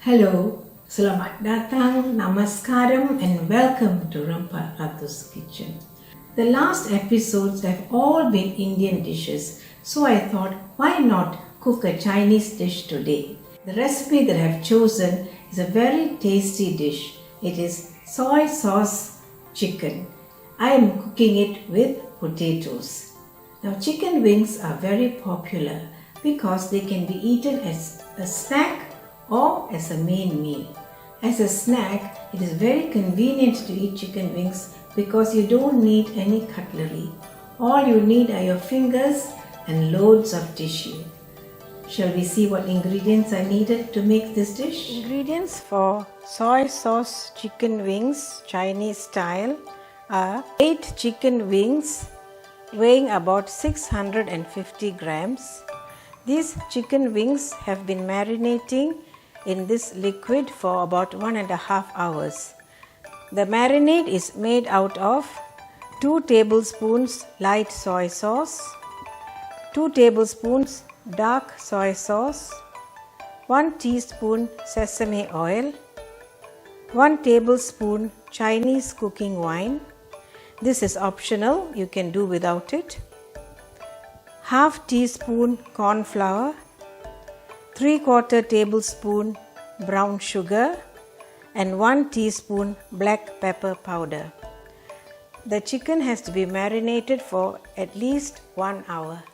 Hello, Selamat Datang, Namaskaram, and welcome to Rempah Ratus Kitchen. The last episodes have all been Indian dishes, so I thought, why not cook a Chinese dish today? The recipe that I have chosen is a very tasty dish. It is soy sauce chicken. I am cooking it with potatoes. Now, chicken wings are very popular because they can be eaten as a snack or as a main meal. As a snack, it is very convenient to eat chicken wings because you don't need any cutlery. All you need are your fingers and loads of tissue. Shall we see what ingredients are needed to make this dish? Ingredients for soy sauce chicken wings, Chinese style, are 8 chicken wings weighing about 650 grams. These chicken wings have been marinating in this liquid for about 1.5 hours. The marinade is made out of 2 tablespoons light soy sauce, 2 tablespoons dark soy sauce, 1 teaspoon sesame oil, 1 tablespoon Chinese cooking wine. This is optional, you can do without it. Half teaspoon corn flour, 3/4 tablespoon brown sugar, and 1 teaspoon black pepper powder. The chicken has to be marinated for at least 1 hour.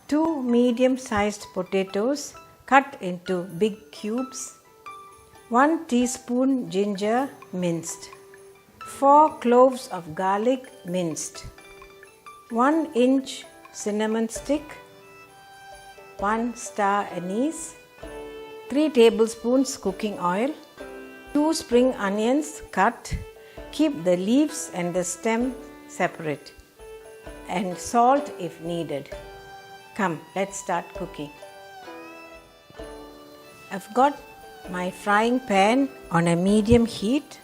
2 medium-sized potatoes cut into big cubes, 1 teaspoon ginger minced, 4 cloves of garlic minced, 1 inch cinnamon stick, 1 star anise, 3 tablespoons cooking oil, 2 spring onions cut, keep the leaves and the stem separate, and salt if needed. Come, let's start cooking. I've got my frying pan on a medium heat.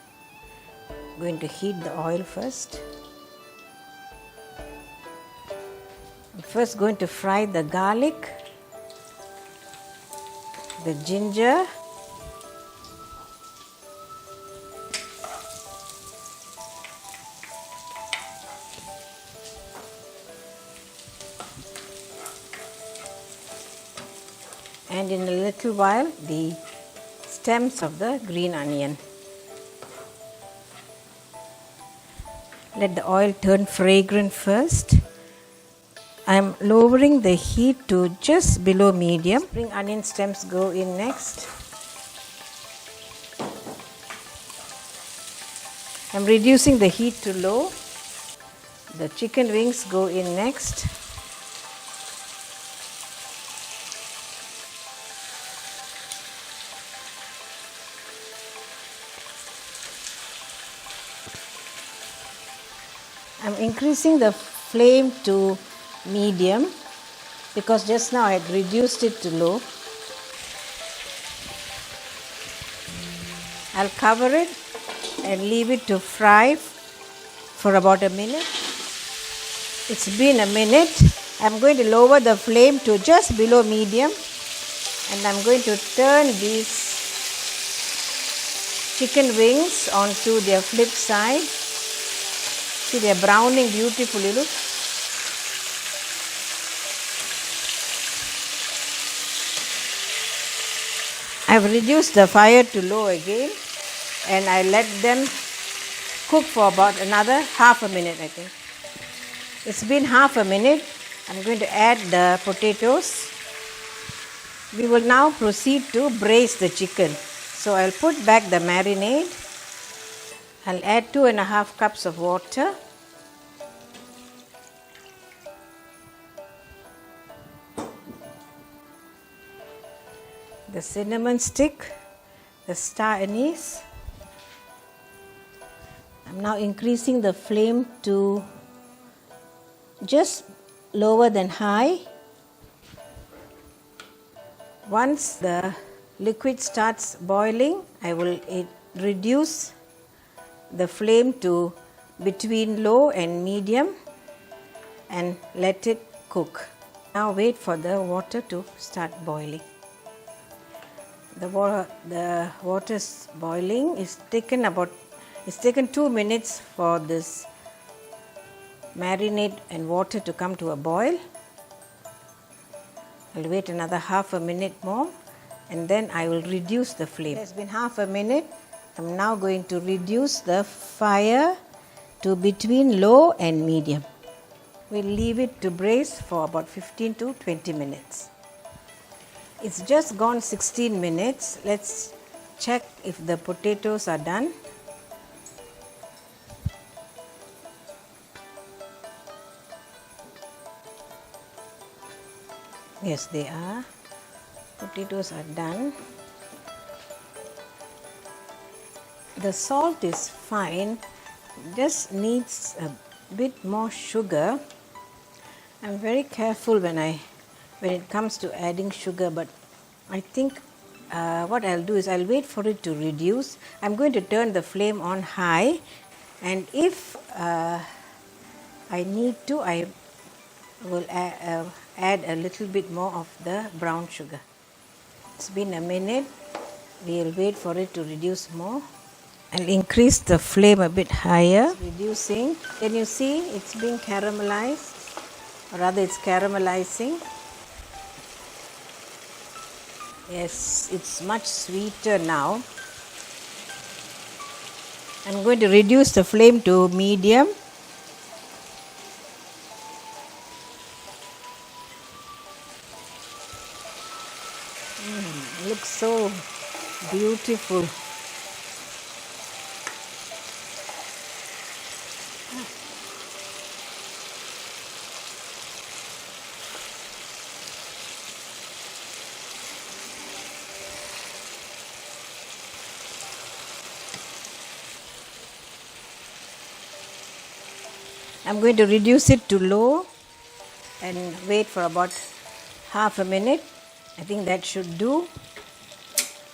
I'm going to heat the oil first. I'm first going to fry the garlic, the ginger, and in a little while the stems of the green onion. Let the oil turn fragrant first. I am lowering the heat to just below medium. Spring onion stems go in next. I am reducing the heat to low. The chicken wings go in next. I am increasing the flame to medium because just now I had reduced it to low. I'll cover it and leave it to fry for about a minute. It's been a minute. I'm going to lower the flame to just below medium, and I'm going to turn these chicken wings onto their flip side. See, they're browning beautifully, look. I've reduced the fire to low again, and I let them cook for about another half a minute, I think. It's been half a minute. I'm going to add the potatoes. We will now proceed to braise the chicken. So I'll put back the marinade. I'll add 2.5 cups of water. The cinnamon stick, the star anise. I'm now increasing the flame to just lower than high. Once the liquid starts boiling, I will reduce the flame to between low and medium and let it cook. Now wait for the water to start boiling. The water is boiling. It's taken 2 minutes for this marinade and water to come to a boil. I'll wait another half a minute more and then I will reduce the flame. It's been half a minute. I'm now going to reduce the fire to between low and medium. We'll leave it to braise for about 15 to 20 minutes. It's just gone 16 minutes. Let's check if the potatoes are done. Yes, they are. Potatoes are done. The salt is fine, just needs a bit more sugar. I'm very careful when it comes to adding sugar, but I think what I'll do is I'll wait for it to reduce. I'm going to turn the flame on high, and if I need to, I will add a little bit more of the brown sugar. It's been a minute. We'll wait for it to reduce more. I'll increase the flame a bit higher. It's reducing. Can you see it's being caramelized? Or rather, it's caramelizing. Yes, it's much sweeter now. I'm going to reduce the flame to medium. It looks so beautiful. I'm going to reduce it to low and wait for about half a minute. I think that should do.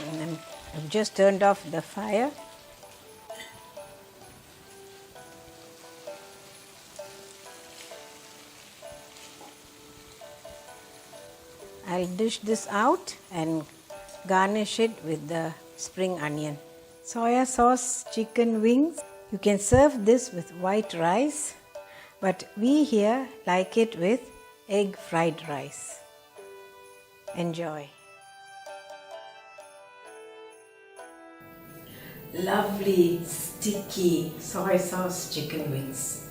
And I've just turned off the fire. I'll dish this out and garnish it with the spring onion. Soya sauce chicken wings. You can serve this with white rice, but we here like it with egg fried rice. Enjoy. Lovely, sticky soy sauce chicken wings.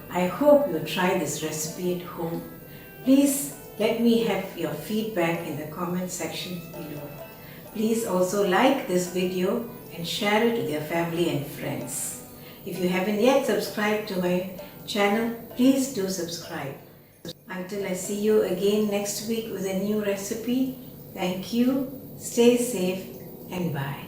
I hope you try this recipe at home. Please let me have your feedback in the comment section below. Please also like this video and share it with your family and friends. If you haven't yet subscribed to my channel, please do subscribe. Until I see you again next week with a new recipe, thank you, stay safe and bye.